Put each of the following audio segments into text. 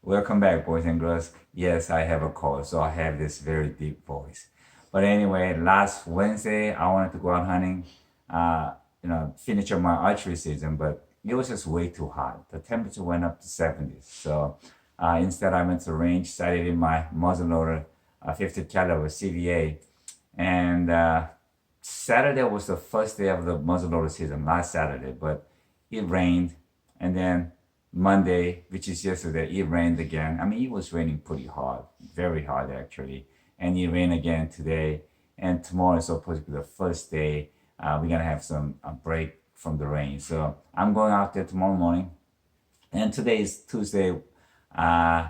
Welcome back, boys and girls. Yes, I have a cold, so I have this very deep voice. But anyway, last Wednesday I wanted to go out hunting, finish up my archery season, but it was just way too hot. The temperature went up to 70s. So instead, I went to the range, sighted in my muzzleloader, 50 caliber CVA, and Saturday was the first day of the muzzleloader season, last Saturday, but it rained, and then Monday, which is yesterday, it rained again. I mean, it was raining pretty hard, very hard actually. And it rained again today. And tomorrow is supposed to be the first day. We're gonna have some a break from the rain. So I'm going out there tomorrow morning. And today is Tuesday, uh,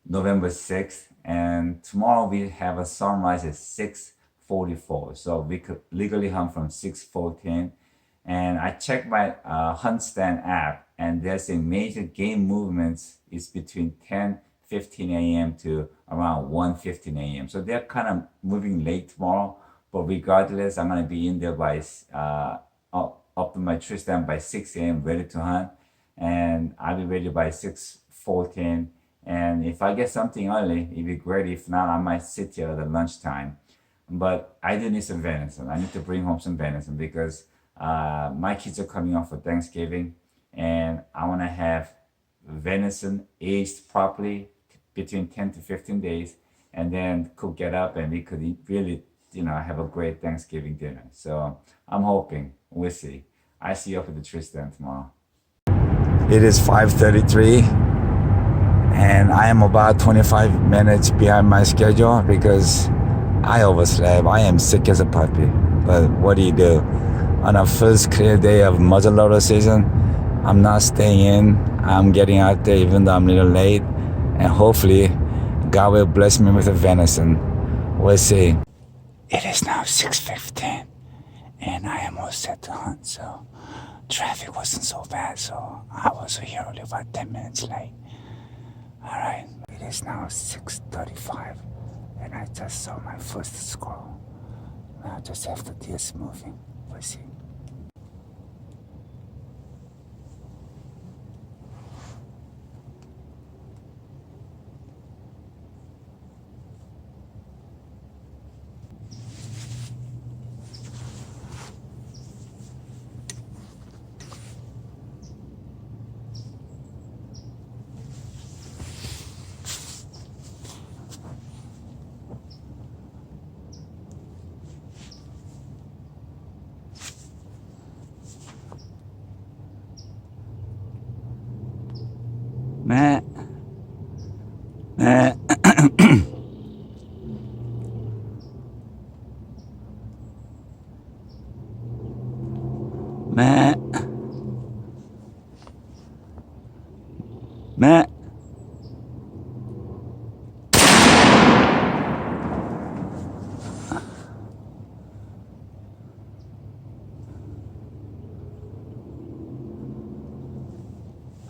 November 6th. And tomorrow we have a sunrise at 6:44. So we could legally hunt from 6:14. And I checked my Hunt Stand app, and there's a major game movements is between 10:15 a.m. to around 1:15 a.m. So they're kind of moving late tomorrow, but regardless, I'm gonna be in there by up to my tree stand by 6 a.m. ready to hunt, and I'll be ready by 6:14. And if I get something early, it'd be great. If not, I might sit here at the lunchtime. But I do need some venison. I need to bring home some venison because my kids are coming off for Thanksgiving, and I want to have venison aged properly between 10 to 15 days, and then cook it up, and we could really, have a great Thanksgiving dinner. So I'm hoping. We'll see. I see you up at the tree stand tomorrow. It is 5:33, and I am about 25 minutes behind my schedule because I overslept. I am sick as a puppy. But what do you do? On a first clear day of muzzleloader season, I'm not staying in. I'm getting out there even though I'm a little late. And hopefully, God will bless me with a venison. We'll see. It is now 6:15, and I am all set to hunt. So traffic wasn't so bad, so I was here only about 10 minutes late. All right, it is now 6:35, and I just saw my first squirrel. Now just have the deers moving. We'll see. Meh. Meh. Meh. Meh.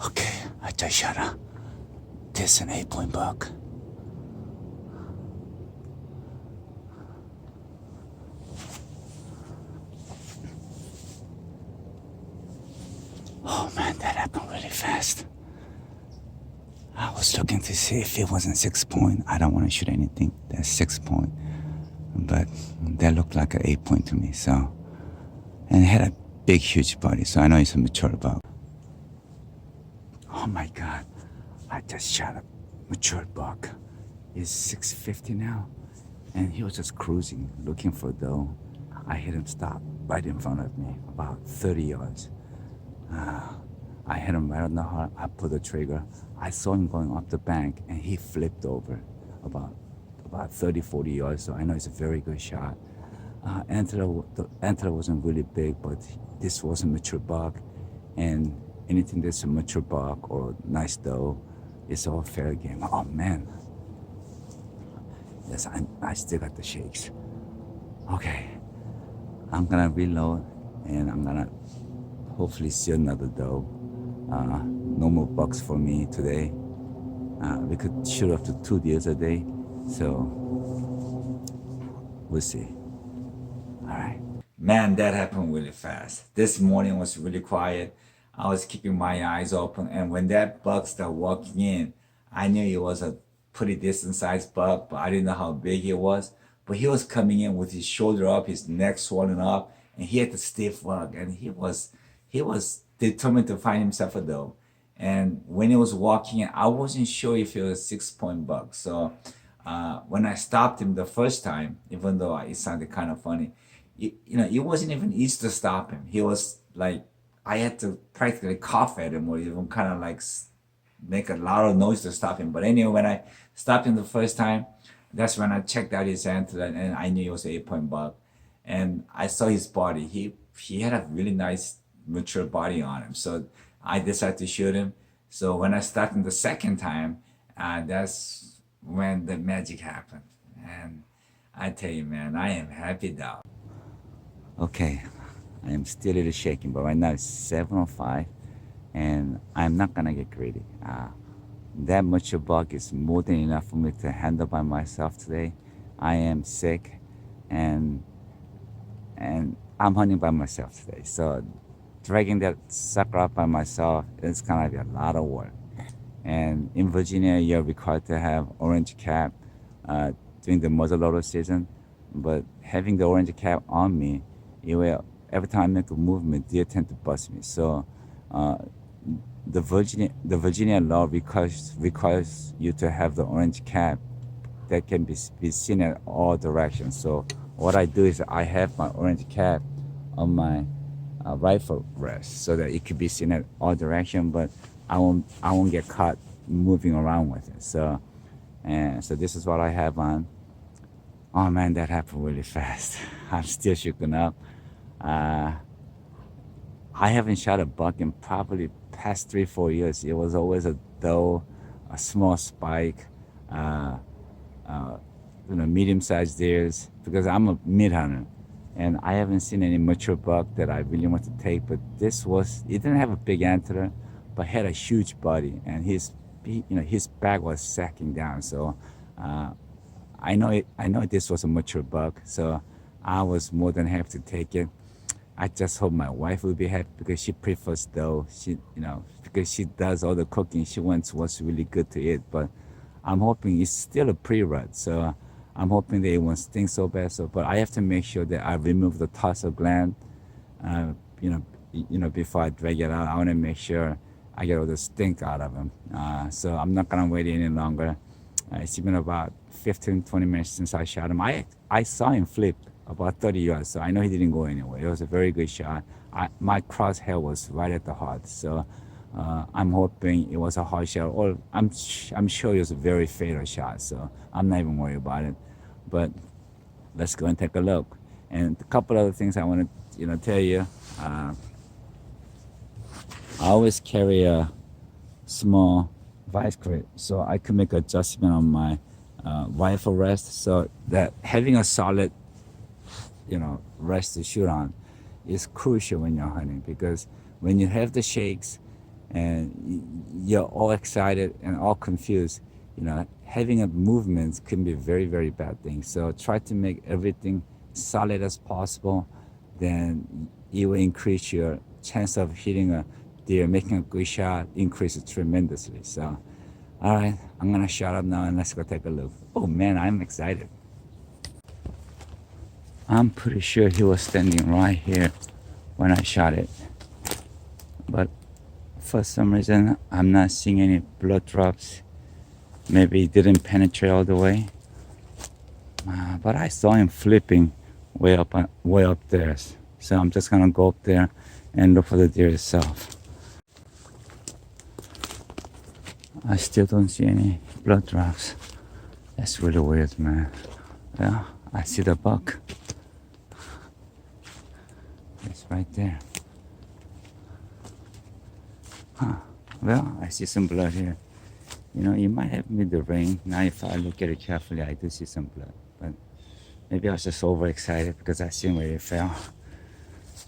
Okay, I just shot a this an 8-point buck. Oh man, that happened really fast. I was looking to see if it wasn't 6-point. I don't want to shoot anything that's 6-point, but that looked like an 8-point to me. So, and it had a big, huge body, so I know it's a mature buck. Oh my God, I just shot a mature buck. He's 650 now, and he was just cruising, looking for a doe. I hit him stop right in front of me, about 30 yards. I hit him right on the heart. I pulled the trigger. I saw him going up the bank, and he flipped over about 30, 40 yards. So I know it's a very good shot. The antler wasn't really big, but this was a mature buck, and anything that's a mature buck or nice doe, it's all fair game. Oh man, yes, I still got the shakes. Okay, I'm gonna reload, and I'm gonna hopefully see another doe. No more bucks for me today. We could shoot up to 2 deers a day, so we'll see. All right. Man, that happened really fast. This morning was really quiet. I was keeping my eyes open, and when that buck started walking in, I knew he was a pretty decent sized buck, but I didn't know how big he was. But he was coming in with his shoulder up, his neck swollen up, and he had the stiff leg, and he was determined to find himself a doe. And when he was walking in, I wasn't sure if he was a 6 point buck. So when I stopped him the first time, even though it sounded kind of funny, it wasn't even easy to stop him. He was like, I had to practically cough at him or even kind of like make a lot of noise to stop him. But anyway, when I stopped him the first time, that's when I checked out his antler and I knew he was an 8 point buck. And I saw his body. He had a really nice mature body on him. So I decided to shoot him. So when I stopped him the second time, that's when the magic happened. And I tell you, man, I am happy now. Okay, I am still a little shaking, but right now it's 7:05, and I'm not gonna get greedy. That mature buck is more than enough for me to handle by myself today. I am sick, and I'm hunting by myself today. So dragging that sucker up by myself is gonna be a lot of work. And in Virginia, you're required to have orange cap during the muzzleloader season. But having the orange cap on me, every time I make a movement, deer tend to bust me. So uh, the Virginia law requires you to have the orange cap that can be seen at all directions. So what I do is I have my orange cap on my rifle rest so that it could be seen at all directions, but I won't get caught moving around with it. So this is what I have on. Oh man, that happened really fast. I'm still shaken up. Uh, I haven't shot a buck in probably past 3 4 years. It was always a doe, a small spike, uh, uh, medium-sized deers because I'm a meat hunter, and I haven't seen any mature buck that I really want to take. But it didn't have a big antler, but had a huge body, and his back was sacking down. So uh, I know this was a mature buck, so I was more than happy to take it. I just hope my wife will be happy because she prefers though. Because she does all the cooking, she wants what's really good to eat. But I'm hoping it's still a pre-rut, so I'm hoping that it won't stink so bad. But I have to make sure that I remove the tarsal gland, uh, before I drag it out. I want to make sure I get all the stink out of him. So I'm not gonna wait any longer. It's been about 15, 20 minutes since I shot him. I saw him flip about 30 yards, so I know he didn't go anywhere. It was a very good shot. My crosshair was right at the heart, so I'm hoping it was a hard shot, or I'm sure it was a very fatal shot, so I'm not even worried about it. But let's go and take a look. And a couple other things I want to tell you. I always carry a small vice grip so I can make adjustment on my rifle rest, so that having a solid rest to shoot on is crucial when you're hunting, because when you have the shakes and you're all excited and all confused, having a movement can be a very, very bad thing. So try to make everything solid as possible, then it will increase your chance of hitting a deer, making a good shot increases tremendously. So all right, I'm gonna shut up now and let's go take a look. Oh man, I'm excited. I'm pretty sure he was standing right here when I shot it, but for some reason I'm not seeing any blood drops. Maybe it didn't penetrate all the way, but I saw him flipping way up there. So I'm just gonna go up there and look for the deer itself. I still don't see any blood drops. That's really weird, man. Yeah, I see the buck. It's right there. Huh. Well, I see some blood here. It might have been the rain. Now if I look at it carefully, I do see some blood. But maybe I was just overexcited because I seen where it fell.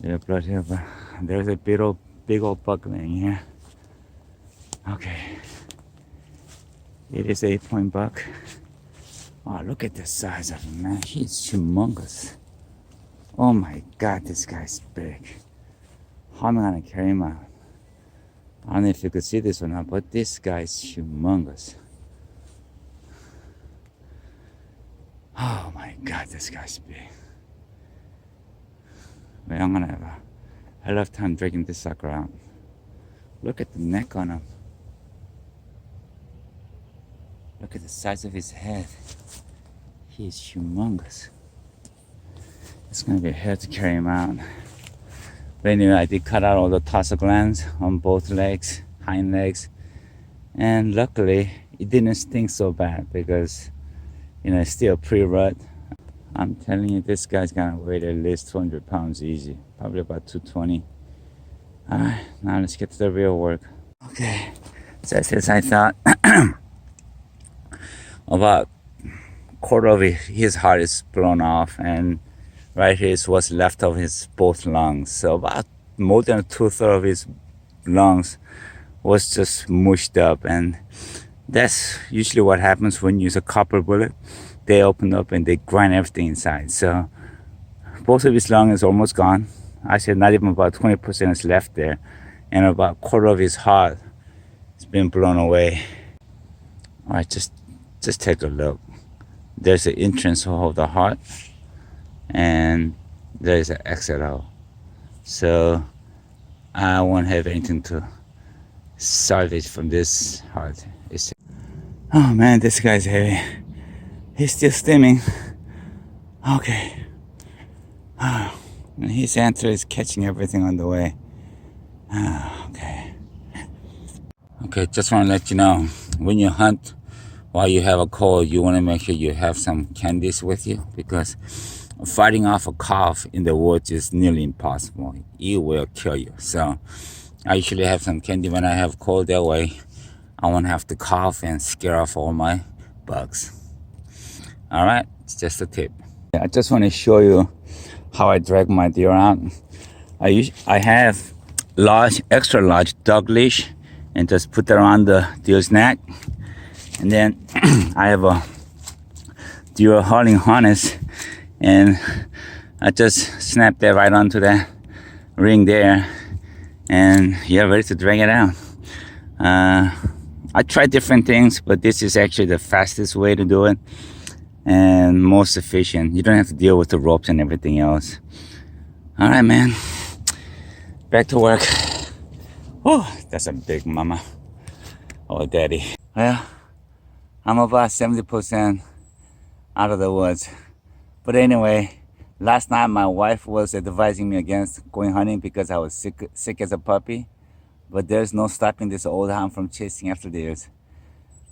There's blood here, but there's a big old buck laying here. Okay. It is 8 point buck. Oh, look at the size of him, man. He's humongous. Oh my God, this guy's big. How am I gonna carry him out? I don't know if you could see this or not, but this guy's humongous. Oh my God, this guy's big. But I'm gonna have a hell of a time dragging this sucker out. Look at the neck on him. Look at the size of his head. He is humongous. It's gonna be hard to carry him out. But anyway, I did cut out all the tarsal glands on both legs, hind legs. And luckily, it didn't stink so bad because, it's still pre-rut. I'm telling you, this guy's gonna weigh at least 200 pounds easy. Probably about 220. All right, now let's get to the real work. Okay, so as I thought, about quarter of his heart is blown off, and right here is what's left of his both lungs. So about more than 2/3 of his lungs was just mushed up, and that's usually what happens when you use a copper bullet. They open up and they grind everything inside. So both of his lung is almost gone. I said not even about 20% is left there, and about quarter of his heart has been blown away. All right, just take a look. There's the entrance hole of the heart, and there's an exit hole. So I won't have anything to salvage from this heart. Oh man, this guy's heavy. He's still steaming. Okay. And his antler is catching everything on the way. Okay. Okay, just want to let you know, when you hunt while you have a cold, you want to make sure you have some candies with you, because fighting off a cough in the woods is nearly impossible. It will kill you. So I usually have some candy when I have cold. That way I won't have to cough and scare off all my bugs. All right, it's just a tip. I just want to show you how I drag my deer out. I have extra large dog leash, and just put that around the deer's neck. And then I have a deer hauling harness, and I just snap that right onto that ring there, and you're ready to drag it out. I tried different things, but this is actually the fastest way to do it and most efficient. You don't have to deal with the ropes and everything else. All right, man, back to work. Oh, that's a big mama. Oh, daddy. Well, I'm about 70% out of the woods. But anyway, last night my wife was advising me against going hunting because I was sick as a puppy. But there's no stopping this old hound from chasing after deers.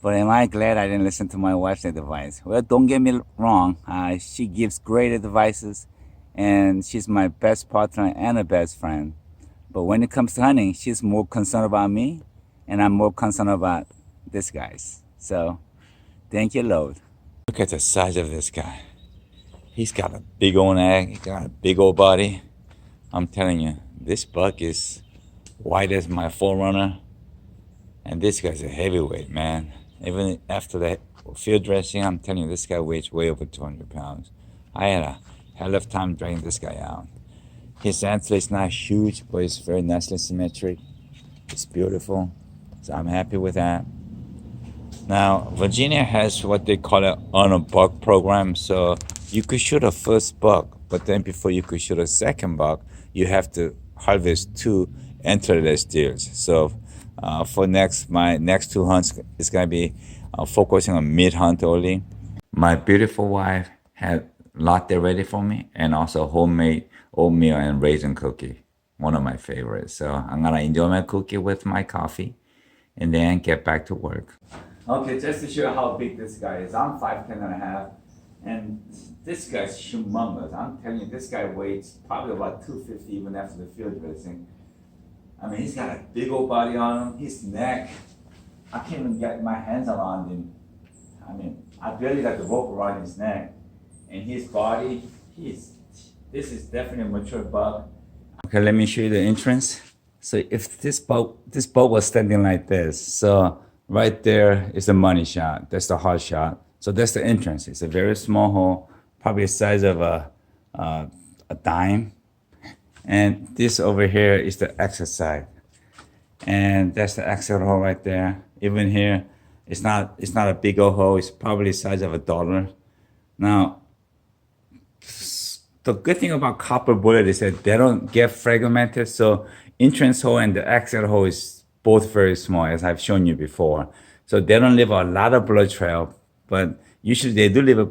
But am I glad I didn't listen to my wife's advice? Well, don't get me wrong. She gives great advices, and she's my best partner and a best friend. But when it comes to hunting, she's more concerned about me, and I'm more concerned about this guys. So, thank you, Lord. Look at the size of this guy. He's got a big old neck. He's got a big old body. I'm telling you, this buck is white as my forerunner, and this guy's a heavyweight, man. Even after that field dressing, I'm telling you, this guy weighs way over 200 pounds. I had a hell of a time dragging this guy out. His antler is not huge, but it's very nicely symmetric. It's beautiful, so I'm happy with that. Now, Virginia has what they call an on a buck program, so you could shoot a first buck, but then before you could shoot a second buck, you have to harvest 2 antlerless deers. So for my next 2 hunts is going to be focusing on mid hunt only. My beautiful wife had latte ready for me, and also homemade oatmeal and raisin cookie, one of my favorites. So I'm gonna enjoy my cookie with my coffee and then get back to work. Okay, just to show you how big this guy is, I'm 5'10" and a half, and this guy's humongous. I'm telling you, this guy weighs probably about 250 even after the field dressing. I mean, he's got a big old body on him. His neck, I can't even get my hands around him. I mean, I barely got the rope around his neck. And his body, this is definitely a mature buck. Okay, let me show you the entrance. So if this buck was standing like this, so right there is the money shot. That's the hard shot. So that's the entrance. It's a very small hole, probably the size of a dime. And this over here is the exit side, and that's the exit hole right there. Even here, it's not a big old hole. It's probably the size of $1. Now, the good thing about copper bullet is that they don't get fragmented. So entrance hole and the exit hole is both very small, as I've shown you before. So they don't leave a lot of blood trail, but usually they do leave a,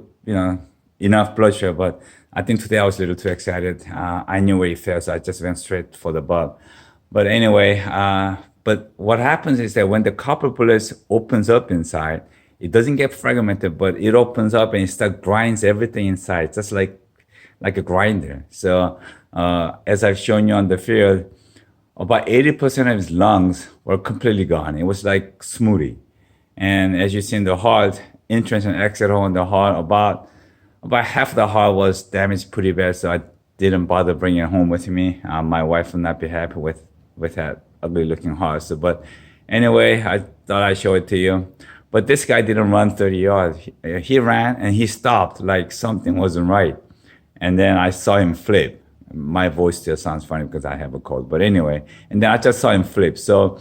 enough blood trail. But I think today I was a little too excited. I knew where he fell, so I just went straight for the butt. But anyway, but what happens is that when the copper bullet opens up inside, it doesn't get fragmented, but it opens up and it starts grinds everything inside, just like a grinder. So as I've shown you on the field, about 80% of his lungs were completely gone. It was like smoothie. And as you see in the heart, entrance and exit hole in the heart, about half the heart was damaged pretty bad. So I didn't bother bringing it home with me. My wife would not be happy with that ugly looking heart. So, but anyway, I thought I'd show it to you. But this guy didn't run 30 yards. He ran and he stopped like something wasn't right. And then I saw him flip. My voice still sounds funny because I have a cold. But anyway, and then I just saw him flip. So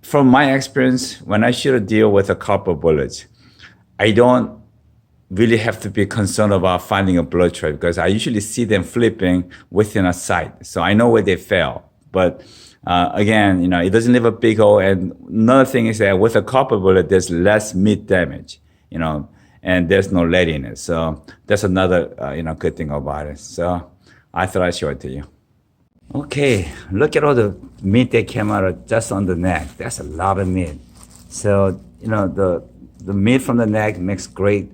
from my experience, when I shoot a deer with a copper bullet, I don't really have to be concerned about finding a blood trail because I usually see them flipping within a sight. So I know where they fell. But again, it doesn't leave a big hole. And another thing is that with a copper bullet, there's less meat damage, and there's no lead in it. So that's another, good thing about it. So I thought I'd show it to you. Okay, look at all the meat that came out just on the neck. That's a lot of meat. So, the meat from the neck makes great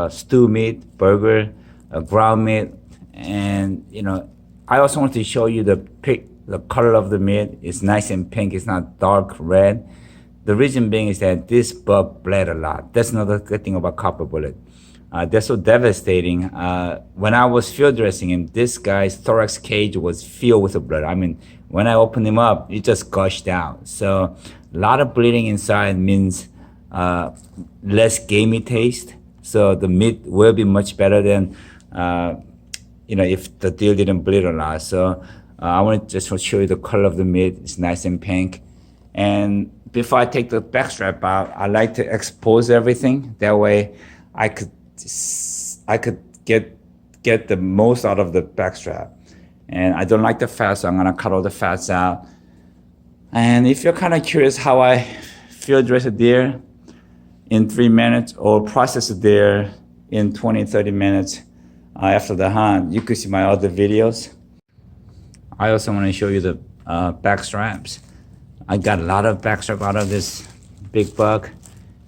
stew meat, burger, ground meat. And, I also want to show you the color of the meat. It's nice and pink. It's not dark red. The reason being is that this buck bled a lot. That's another good thing about copper bullet. They're so devastating. When I was field dressing him, this guy's thorax cage was filled with blood. I mean, when I opened him up, it just gushed out. So a lot of bleeding inside means less gamey taste. So the meat will be much better than, if the deer didn't bleed a lot. So I want to just show you the color of the meat. It's nice and pink. And before I take the backstrap out, I like to expose everything. That way I could get the most out of the backstrap. And I don't like the fat, so I'm gonna cut all the fats out. And if you're kind of curious how I field dress a deer in 3 minutes or process a deer in 20, 30 minutes after the hunt, you could see my other videos. I also want to show you the back straps. I got a lot of back strap out of this big buck,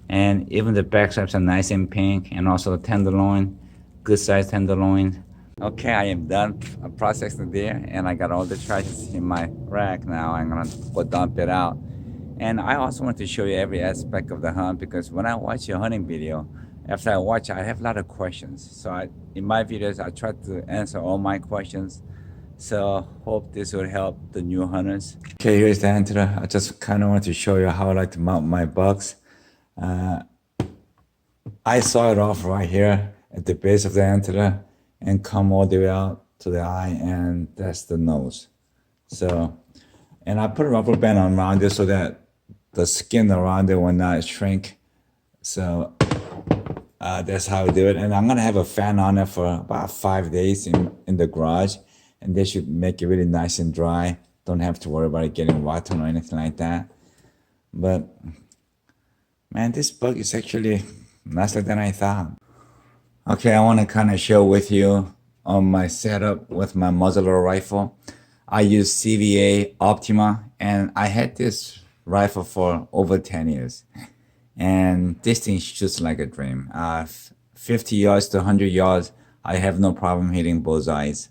and even the back straps are nice and pink, and also the tenderloin, good size tenderloin. Okay, I am done processing the deer, and I got all the trash in my rack now. I'm gonna go dump it out. And I also want to show you every aspect of the hunt, because when I watch your hunting video, after I watch it, I have a lot of questions. So in my videos, I try to answer all my questions. So hope this will help the new hunters. Okay, here's the antler. I just kind of want to show you how I like to mount my bucks. I saw it off right here at the base of the antler and come all the way out to the eye, and that's the nose. So, and I put a rubber band around it so that the skin around it will not shrink. So that's how I do it. And I'm gonna have a fan on it for about 5 days in the garage. And they should make it really nice and dry. Don't have to worry about it getting rotten or anything like that. But man, this bug is actually nicer than I thought. Okay, I want to kind of show with you on my setup with my muzzleloader rifle. I use CVA Optima, and I had this rifle for over 10 years. And this thing shoots like a dream. 50 yards to 100 yards, I have no problem hitting bullseyes.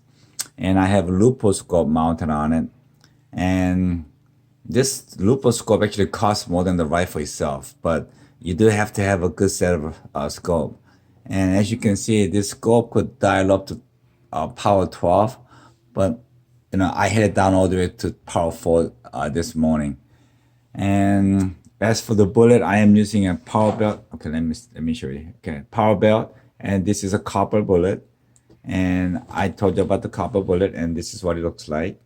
And I have a lupo scope mounted on it. And this lupo scope actually costs more than the rifle itself, but you do have to have a good set of scope. And as you can see, this scope could dial up to power 12, but I had it down all the way to power 4 this morning. And as for the bullet, I am using a power belt. Okay, let me show you. Okay, power belt, and this is a copper bullet. And I told you about the copper bullet, and this is what it looks like.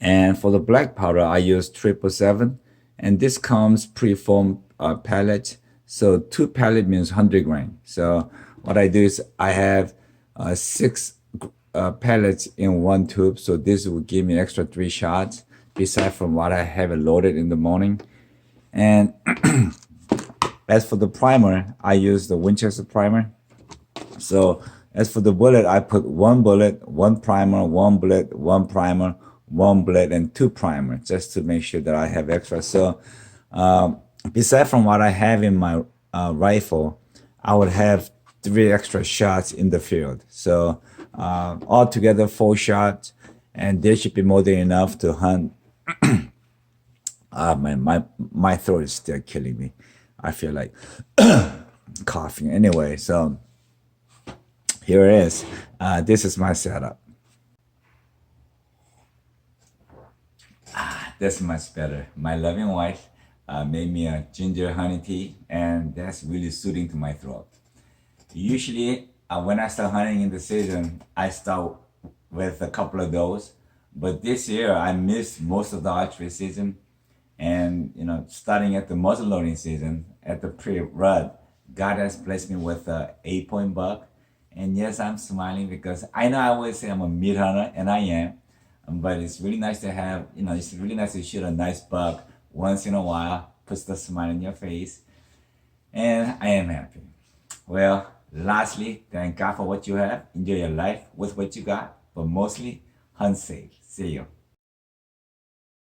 And for the black powder, I use 777, and this comes pre-formed pellet. So 2 pellet means 100 grain. So what I do is I have six pellets in one tube, so this will give me extra 3 shots beside from what I have it loaded in the morning. And as for the primer, I use the Winchester primer. So as for the bullet, I put one bullet, one primer, one bullet, one primer, one bullet, and two primer, just to make sure that I have extra. So beside from what I have in my rifle, I would have 3 extra shots in the field. So altogether 4 shots, and there should be more than enough to hunt. My throat is still killing me. I feel like coughing. Anyway, so here it is. This is my setup. That's much better. My loving wife made me a ginger honey tea, and that's really soothing to my throat. Usually, when I start hunting in the season, I start with a couple of those. But this year, I missed most of the archery season, and starting at the muzzleloading season, at the pre-rut, God has blessed me with a 8-point buck. And yes, I'm smiling because I know I always say I'm a meat hunter, and I am. But it's really nice to have, it's really nice to shoot a nice buck once in a while, puts the smile on your face, and I am happy. Well, lastly, thank God for what you have. Enjoy your life with what you got, but mostly hunt safe. See you.